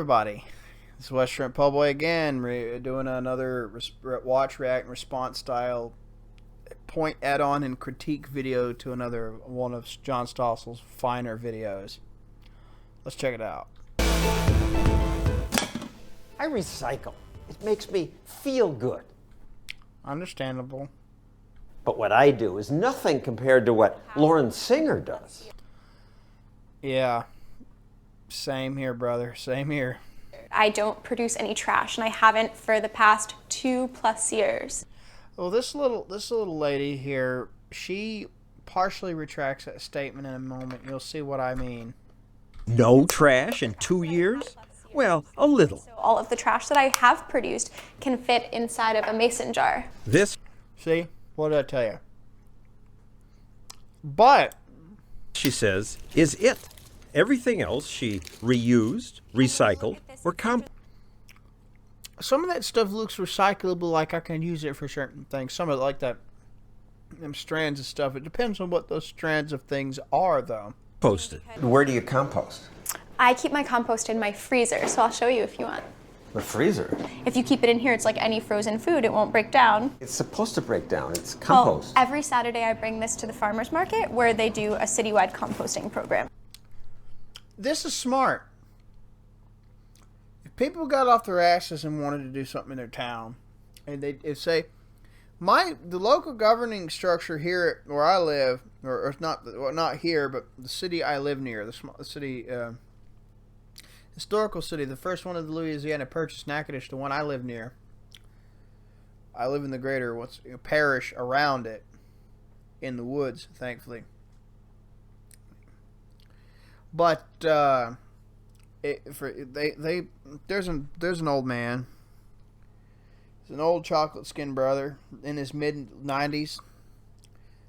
everybody. This is West Shrimp Pub Boy again, doing another watch, react, and response style point, add-on, and critique video to another one of John Stossel's finer videos. Let's check it out. I recycle. It makes me feel good. Understandable. But what I do is nothing compared to what Lauren Singer does. Yeah. Same here, brother. Same here. I don't produce any trash, and I haven't for the past 2+ years. Well, this little lady here, she partially retracts that statement in a moment. You'll see what I mean. No trash in 2 years? Well, a little. So all of the trash that I have produced can fit inside of a mason jar. This, See? What did I tell you? But, she says, is it. Everything else she reused, recycled, or some of that stuff looks recyclable, like I can use it for certain things. Some of it, like that, them strands of stuff. It depends on what those strands of things are, though. composted. Where do you compost? I keep my compost in my freezer, so I'll show you if you want. The freezer. If you keep it in here, it's like any frozen food. It won't break down. It's supposed to break down. It's Well, compost. every Saturday I bring this to the farmer's market where they do a citywide composting program. This is smart. If people got off their asses and wanted to do something in their town, and they say, the local governing structure here where I live, or not here, but the city I live near, the city, historical city, the first one of the Louisiana Purchase, Natchitoches, the one I live near. I live in the greater parish around it, in the woods, thankfully. But there's an old man. He's an old chocolate-skinned brother in his mid-90s.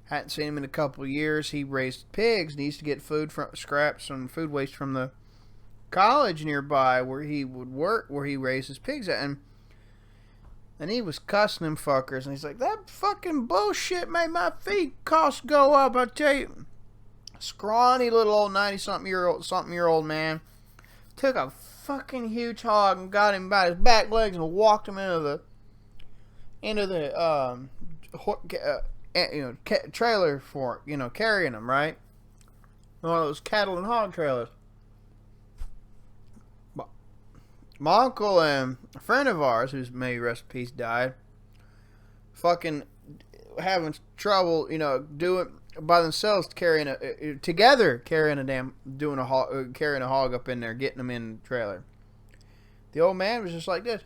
Hadn't seen him in a couple of years. He raised pigs and he used to get food from scraps and food waste from the college nearby where he would work, where he raised his pigs at, and he was cussing them fuckers, and he's like, that fucking bullshit made my feed costs go up, I tell you. Scrawny little old 90-something-year-old man took a fucking huge hog and got him by his back legs and walked him into the trailer for carrying him, right, one of those cattle and hog trailers. My uncle and a friend of ours, who's may rest in peace, died, fucking having trouble, doing by themselves, carrying a hog up in there, getting them in the trailer. The old man was just like this,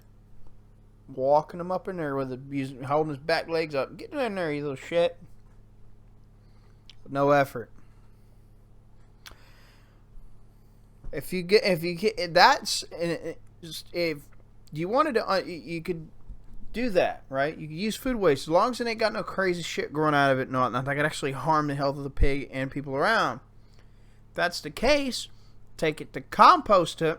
walking him up in there holding his back legs up. Get in there, you little shit. No effort. If you wanted to, you could do that, right? You could use food waste as long as it ain't got no crazy shit growing out of it, not that could actually harm the health of the pig and people around. If that's the case, take it to compost it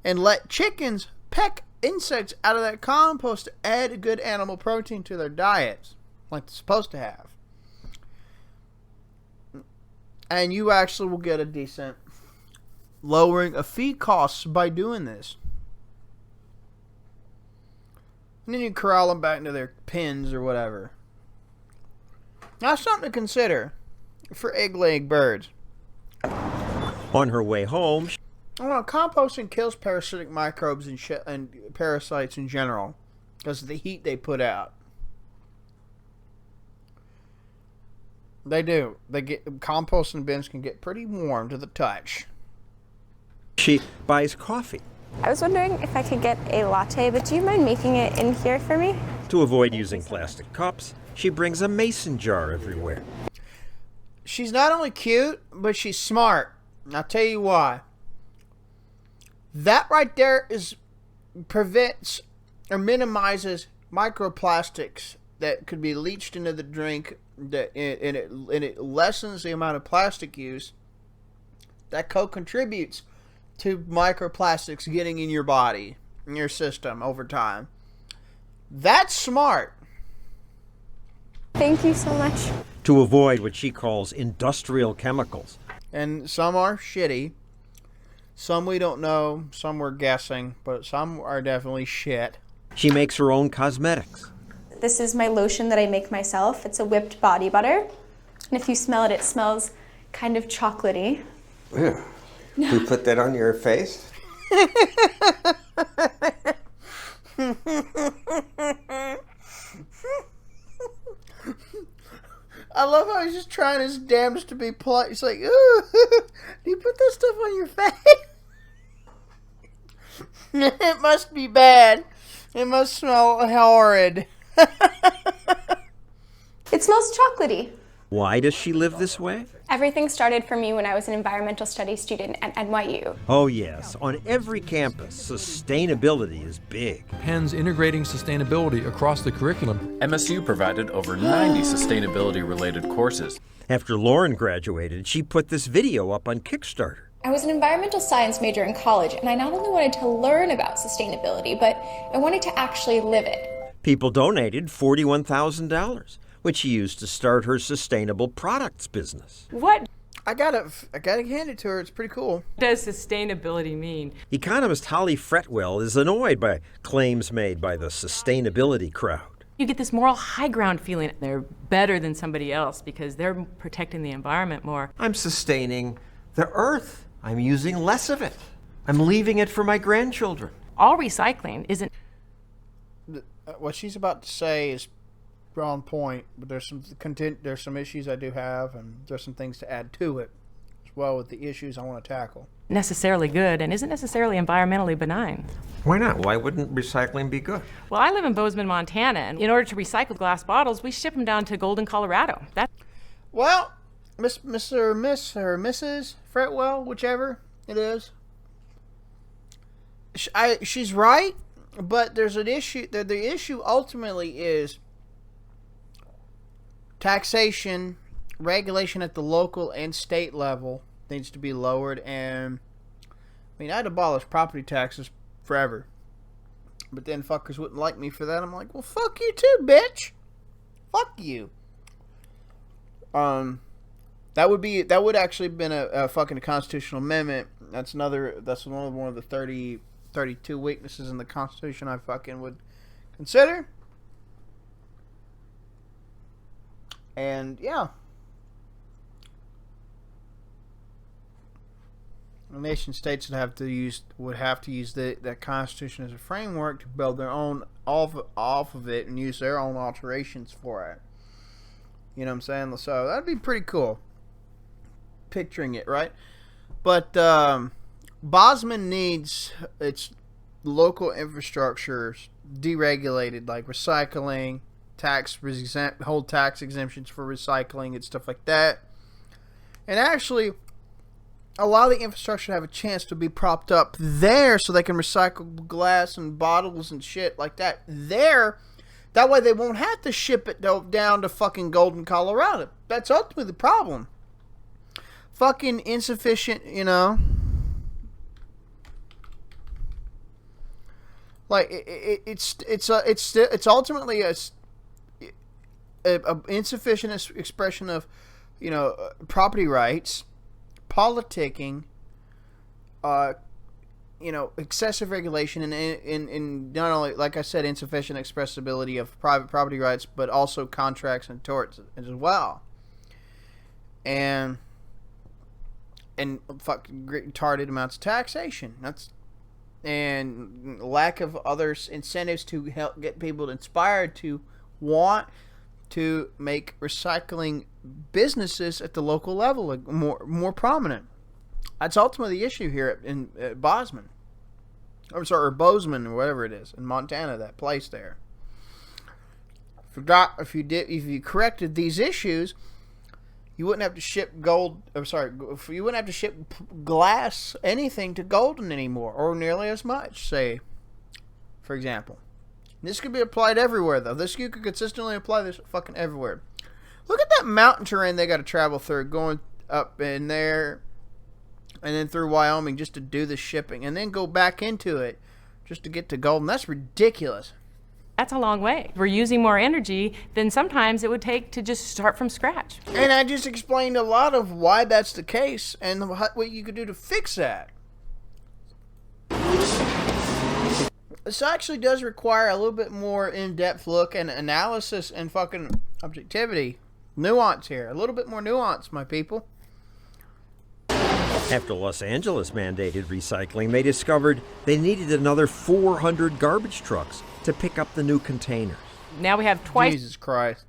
and let chickens peck insects out of that compost to add a good animal protein to their diets, like they're supposed to have. And you actually will get a decent lowering of feed costs by doing this. And then you corral them back into their pens or whatever. Now, something to consider for egg-laying birds. On her way home, Composting kills parasitic microbes and parasites in general because of the heat they put out. They do. Composting bins can get pretty warm to the touch. she buys coffee. I was wondering if I could get a latte, but do you mind making it in here for me? To avoid using plastic cups, she brings a mason jar everywhere. She's not only cute, but she's smart. I'll tell you why. That right there prevents or minimizes microplastics that could be leached into the drink, and it lessens the amount of plastic use that co-contributes to microplastics getting in your body, in your system over time. That's smart. Thank you so much. To avoid what she calls industrial chemicals. And some are shitty. Some we don't know, some we're guessing, but some are definitely shit. She makes her own cosmetics. This is my lotion that I make myself. It's a whipped body butter. And if you smell it, it smells kind of chocolatey. Ew. You put that on your face? I love how he's just trying his damnedest to be polite. He's like, ooh, do you put that stuff on your face? It must be bad. It must smell horrid. It smells chocolatey. Why does she live this way? Everything started for me when I was an environmental studies student at NYU. Oh yes, on every campus, sustainability is big. Penn's integrating sustainability across the curriculum. MSU provided over 90 sustainability-related courses. After Lauren graduated, she put this video up on Kickstarter. I was an environmental science major in college, and I not only wanted to learn about sustainability, but I wanted to actually live it. People donated $41,000, which she used to start her sustainable products business. What I gotta hand it to her. It's pretty cool. does sustainability mean? Economist Holly Fretwell is annoyed by claims made by the sustainability crowd. You get this moral high ground feeling they're better than somebody else because they're protecting the environment more. I'm sustaining the earth. I'm using less of it. I'm leaving it for my grandchildren. All recycling isn't. What she's about to say is on point, but there's some issues I do have, and there's some things to add to it as well with the issues I want to tackle. Necessarily good and isn't necessarily environmentally benign. Why not? Why wouldn't recycling be good? Well, I live in Bozeman, Montana, and in order to recycle glass bottles, we ship them down to Golden, Colorado. Well, Mr. or Mrs. Fretwell, whichever it is, she's right, but there's an issue. The issue ultimately is taxation, regulation at the local and state level needs to be lowered. And I mean, I'd abolish property taxes forever, but then fuckers wouldn't like me for that. I'm like, well, fuck you too, bitch. Fuck you. That would actually have been a fucking constitutional amendment. That's one of the 32 weaknesses in the Constitution I fucking would consider. And yeah, the nation states would have to use that Constitution as a framework to build their own off of it and use their own alterations for it. You know what I'm saying? So that'd be pretty cool. Picturing it, right? But Bozeman needs its local infrastructure deregulated, like recycling, hold tax exemptions for recycling and stuff like that. And actually allow the infrastructure to have a chance to be propped up there so they can recycle glass and bottles and shit like that there. That way they won't have to ship it down to fucking Golden, Colorado. That's ultimately the problem. Fucking insufficient, you know. Like it's ultimately a insufficient expression of, you know, property rights, politicking, you know, excessive regulation, and not only, like I said, insufficient expressibility of private property rights, but also contracts and torts as well. And fucking retarded amounts of taxation. And lack of other incentives to help get people inspired to want to make recycling businesses at the local level like more prominent. That's ultimately the issue here in Bozeman. I'm sorry, or Bozeman, or whatever it is in Montana. That place there. If you corrected these issues, you wouldn't have to ship you wouldn't have to ship glass, anything, to Golden anymore, or nearly as much, say, for example. This could be applied everywhere, though. You could consistently apply this fucking everywhere. Look at that mountain terrain they got to travel through, going up in there, and then through Wyoming just to do the shipping, and then go back into it just to get to Golden. That's ridiculous. That's a long way. We're using more energy than sometimes it would take to just start from scratch. And I just explained a lot of why that's the case and what you could do to fix that. This actually does require a little bit more in-depth look and analysis and fucking objectivity. Nuance here. A little bit more nuance, my people. After Los Angeles mandated recycling, they discovered they needed another 400 garbage trucks to pick up the new containers. Now we have twice Jesus Christ.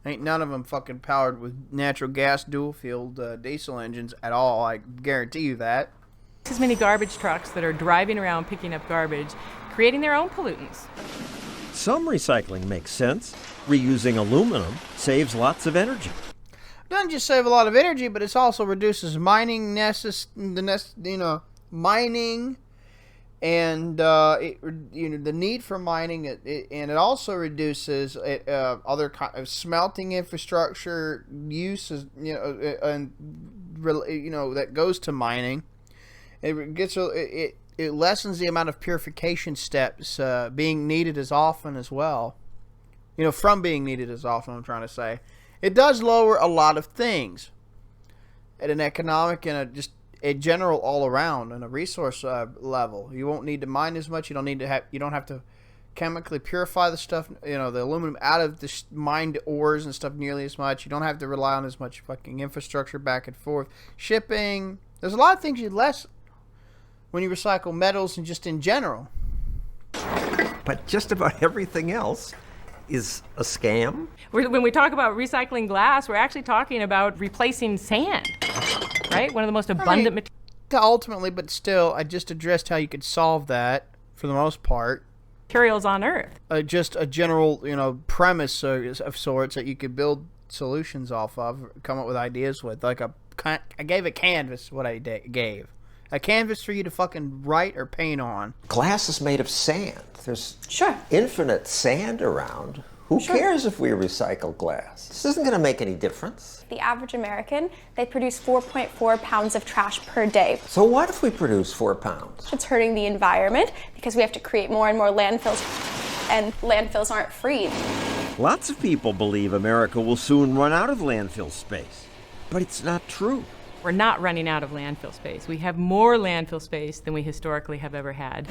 Ain't none of them fucking powered with natural gas dual-fueled diesel engines at all. I guarantee you that. as many garbage trucks that are driving around picking up garbage, creating their own pollutants. Some recycling makes sense. Reusing aluminum saves lots of energy. Doesn't just save a lot of energy, but it also reduces mining mining and the need for mining, and it also reduces other kind of smelting infrastructure uses, that goes to mining. It lessens the amount of purification steps being needed as often as well. From being needed as often, I'm trying to say. It does lower a lot of things at an economic and just a general all around and a resource level. You won't need to mine as much. You don't have to chemically purify the stuff, the aluminum out of the mined ores and stuff nearly as much. You don't have to rely on as much fucking infrastructure back and forth. Shipping. There's a lot of things you less when you recycle metals and just in general. But just about everything else is a scam. When we talk about recycling glass, we're actually talking about replacing sand, right? One of the most abundant materials. Ultimately, but still, I just addressed how you could solve that for the most part. Materials on Earth. Just a general, premise of sorts that you could build solutions off of, come up with ideas with. Like I gave a canvas, what I gave. A canvas for you to fucking write or paint on. Glass is made of sand. There's Sure. infinite sand around. Who cares if we recycle glass? This isn't going to make any difference. The average American, they produce 4.4 pounds of trash per day. So what if we produce 4 pounds? It's hurting the environment because we have to create more and more landfills, and landfills aren't free. Lots of people believe America will soon run out of landfill space, but it's not true. We're not running out of landfill space. We have more landfill space than we historically have ever had.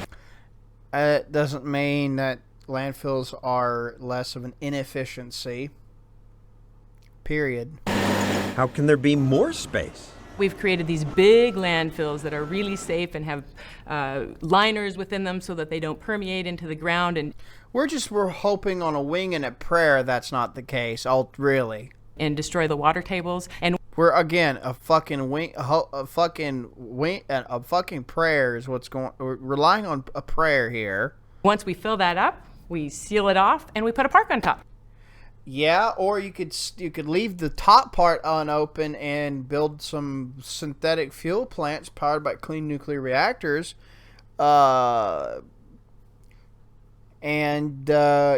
It doesn't mean that landfills are less of an inefficiency. Period. How can there be more space? We've created these big landfills that are really safe and have liners within them so that they don't permeate into the ground and We're hoping on a wing and a prayer that's not the case. Really. and destroy the water tables. And We're again a fucking prayer is what's going. We're relying on a prayer here. once we fill that up, we seal it off and we put a park on top. Yeah, or you could leave the top part unopened and build some synthetic fuel plants powered by clean nuclear reactors, and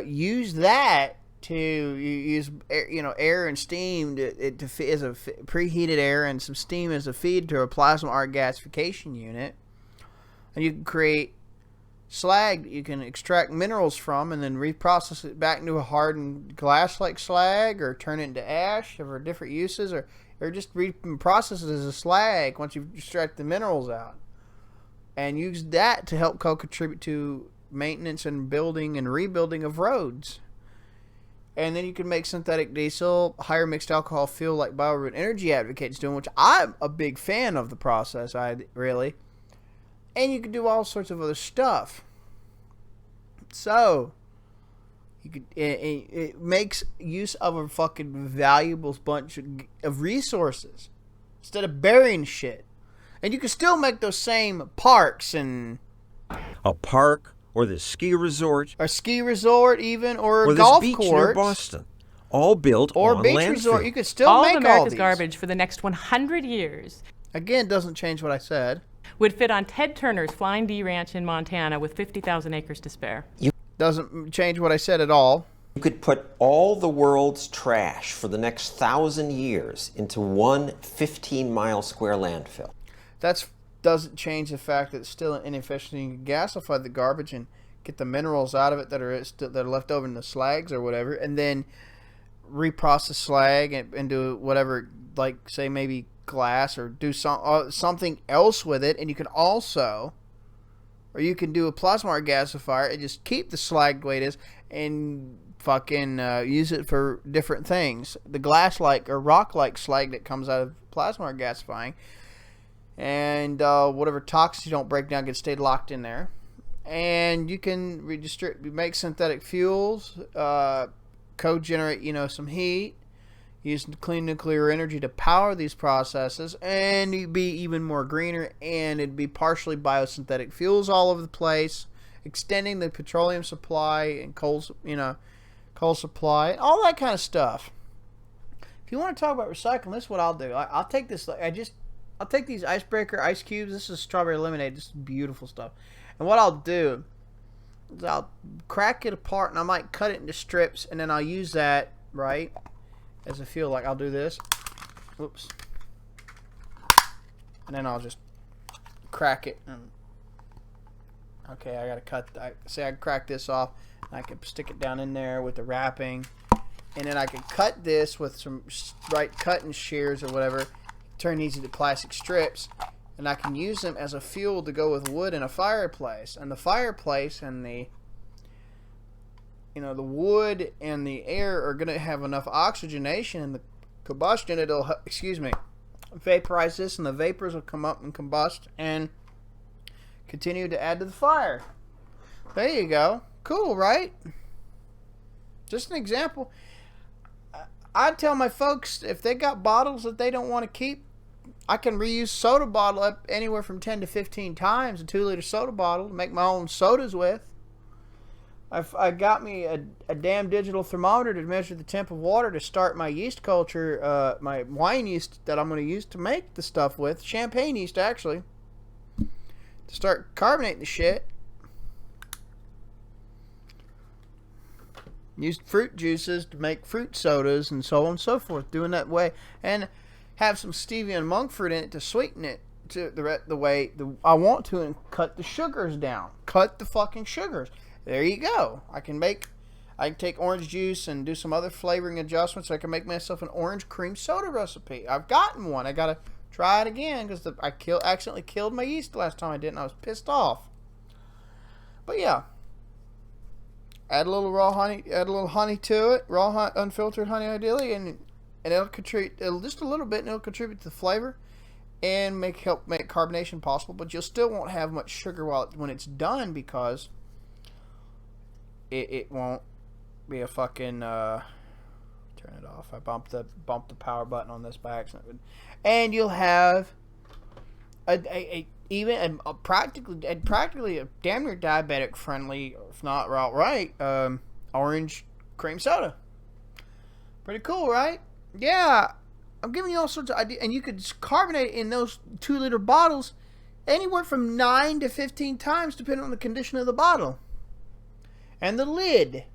use that to use air and steam as a preheated air and some steam as a feed to a plasma arc gasification unit, and you can create slag that you can extract minerals from and then reprocess it back into a hardened glass-like slag, or turn it into ash for different uses, or just reprocess it as a slag once you extract the minerals out, and use that to help contribute to maintenance and building and rebuilding of roads. And then you can make synthetic diesel, higher mixed alcohol fuel like BioRoot Energy advocates doing, which I'm a big fan of the process, and you can do all sorts of other stuff. So you could it makes use of a fucking valuable bunch of resources instead of burying shit. And you can still make those same parks and A park or the ski resort a ski resort even or or golf this beach course near Boston, all built or on beach landfill. resort. You could still All make of America's all these. garbage for the next 100 years Again, doesn't change what I said. would fit on Ted Turner's Flying D Ranch in Montana with 50,000 acres to spare. Doesn't change what I said at all. You could put all the world's trash for the next 1,000 years into one 15-mile square landfill. Doesn't change the fact that it's still an inefficiency. You can gasify the garbage and get the minerals out of it that are left over in the slags or whatever, and then reprocess slag into whatever, like say maybe glass or do something else with it. And you can also, or you can do a plasma gasifier and just keep the slag the way it is and fucking use it for different things. The glass-like or rock-like slag that comes out of plasma gasifying, and whatever toxins you don't break down can stay locked in there. And you can make synthetic fuels, co-generate, some heat, use clean nuclear energy to power these processes, and you'd be even more greener, and it'd be partially biosynthetic fuels all over the place, extending the petroleum supply and coal supply, all that kind of stuff. If you want to talk about recycling, this is what I'll do. I'll take this. I'll take these icebreaker ice cubes. This is strawberry lemonade. This is beautiful stuff. And what I'll do is I'll crack it apart, and I might cut it into strips, and then I'll use that, right, as a fuel. Like, I'll do this. Whoops. And then I'll just crack it. Okay, I got to cut. I can crack this off, and I can stick it down in there with the wrapping. And then I can cut this with some cutting shears or whatever, turn these into plastic strips, and I can use them as a fuel to go with wood in a fireplace. And the fireplace and the wood and the air are going to have enough oxygenation in the combustion. It'll, vaporize this, and the vapors will come up and combust and continue to add to the fire. There you go. Cool, right? Just an example. I tell my folks, if they got bottles that they don't want to keep, I can reuse soda bottle up anywhere from 10 to 15 times, a 2-liter soda bottle, to make my own sodas with. I got me a damn digital thermometer to measure the temp of water to start my yeast culture, my wine yeast that I'm going to use to make the stuff with, champagne yeast actually, to start carbonating the shit. Use fruit juices to make fruit sodas and so on and so forth, doing that way. And have some stevia and monk fruit in it to sweeten it to the way I want to, and cut the sugars down. Cut the fucking sugars. There you go. I can take orange juice and do some other flavoring adjustments. So I can make myself an orange cream soda recipe. I've gotten one. I gotta try it again because I accidentally killed my yeast the last time I did, and I was pissed off. But yeah, add a little raw honey. Add a little honey to it. Unfiltered honey, ideally, and it'll contribute just a little bit, and it'll contribute to the flavor and help make carbonation possible. But you'll still won't have much sugar when it's done, because it won't be a fucking turn it off. I bumped the power button on this by accident, and you'll have practically a damn near diabetic friendly, if not outright, orange cream soda. Pretty cool, right? Yeah, I'm giving you all sorts of ideas, and you could carbonate in those 2-liter bottles anywhere from 9 to 15 times, depending on the condition of the bottle and the lid.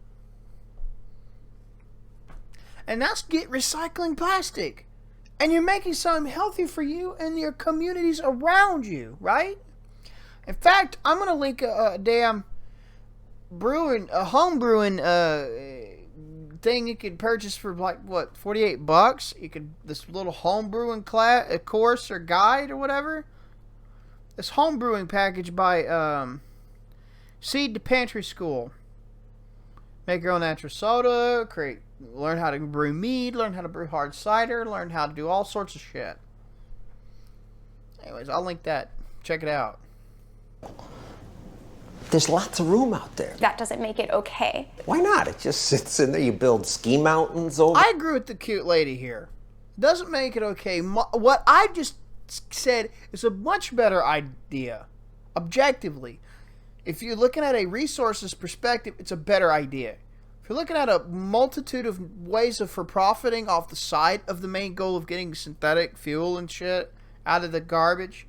And that's recycling plastic, and you're making something healthy for you and your communities around you, right? In fact, I'm gonna link a damn home brewing thing you could purchase for like what, $48. This little home brewing course or guide or whatever. This home brewing package by Seed to Pantry School. Make your own natural soda, learn how to brew mead, learn how to brew hard cider, learn how to do all sorts of shit. Anyways, I'll link that. Check it out. There's lots of room out there. That doesn't make it okay. Why not? It just sits in there. You build ski mountains over. I agree with the cute lady here. Doesn't make it okay. What I just said is a much better idea. Objectively. If you're looking at a resources perspective, it's a better idea. If you're looking at a multitude of ways for profiting off the side of the main goal of getting synthetic fuel and shit out of the garbage,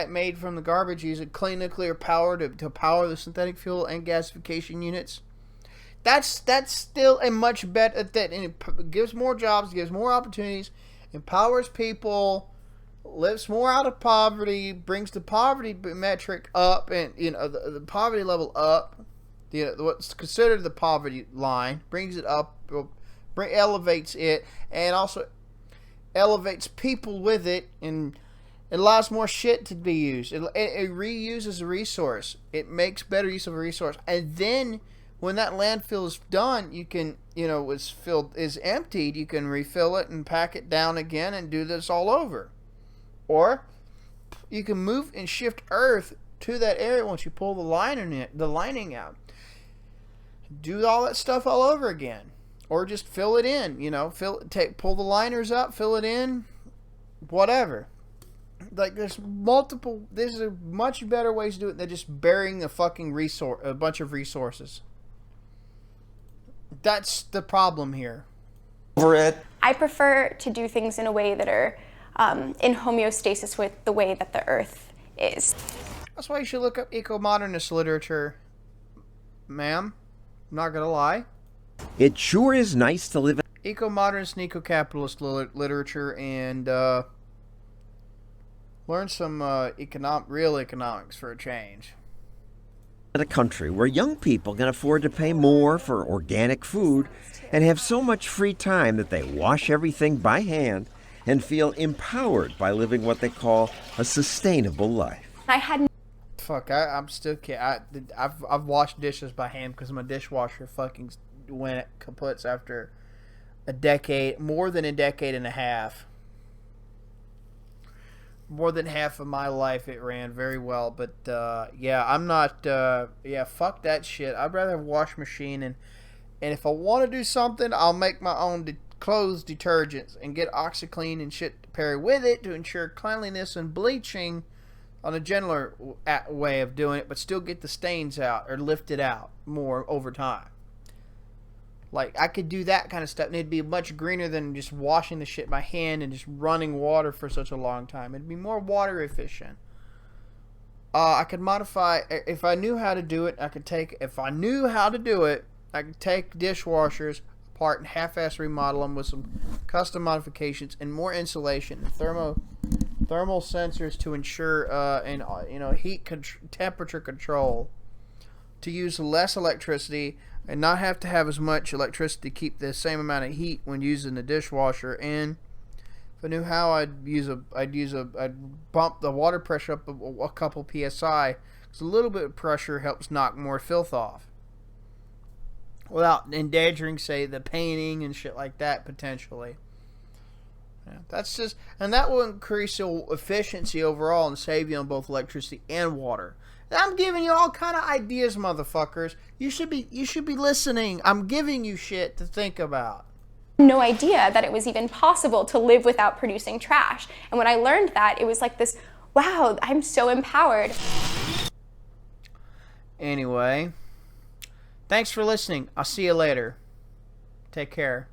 made from the garbage, using clean nuclear power to power the synthetic fuel and gasification units, that's still a much better, and it gives more jobs, gives more opportunities, empowers people, lifts more out of poverty, brings the poverty metric up, and the poverty level up, what's considered the poverty line, brings it up, elevates it, and also elevates people with it, and it allows more shit to be used. It reuses a resource. It makes better use of a resource. And then when that landfill is done, you can, is emptied, you can refill it and pack it down again and do this all over. Or you can move and shift earth to that area once you pull the lining out. Do all that stuff all over again. Or just fill it in, pull the liners up, fill it in, whatever. Like, there's much better ways to do it than just burying a bunch of resources. That's the problem here. Over it. I prefer to do things in a way that are in homeostasis with the way that the earth is. That's why you should look up eco-modernist literature, ma'am. I'm not gonna lie. It sure is nice to live Eco-modernist and eco-capitalist literature, and learn some real economics for a change. in a country where young people can afford to pay more for organic food and have so much free time that they wash everything by hand and feel empowered by living what they call a sustainable life. I'm still kidding. I've washed dishes by hand because my dishwasher fucking went kaput after more than a decade and a half. More than half of my life it ran very well, but I'm not. Fuck that shit. I'd rather have a wash machine, and if I want to do something, I'll make my own clothes detergents and get OxyClean and shit to pair with it to ensure cleanliness and bleaching on a gentler way of doing it, but still get the stains out or lift it out more over time. Like, I could do that kind of stuff, and it'd be much greener than just washing the shit by hand and just running water for such a long time. It'd be more water efficient. I could modify, if I knew how to do it, I could take dishwashers apart and half-ass remodel them with some custom modifications and more insulation and thermal sensors to ensure temperature control, to use less electricity and not have to have as much electricity to keep the same amount of heat when using the dishwasher. And if I knew how, I'd bump the water pressure up a couple psi, because a little bit of pressure helps knock more filth off without endangering, say, the painting and shit like that potentially. And that will increase your efficiency overall and save you on both electricity and water. I'm giving you all kind of ideas, motherfuckers. You should be listening. I'm giving you shit to think about. No idea that it was even possible to live without producing trash. And when I learned that, it was like this, wow, I'm so empowered. Anyway, thanks for listening. I'll see you later. Take care.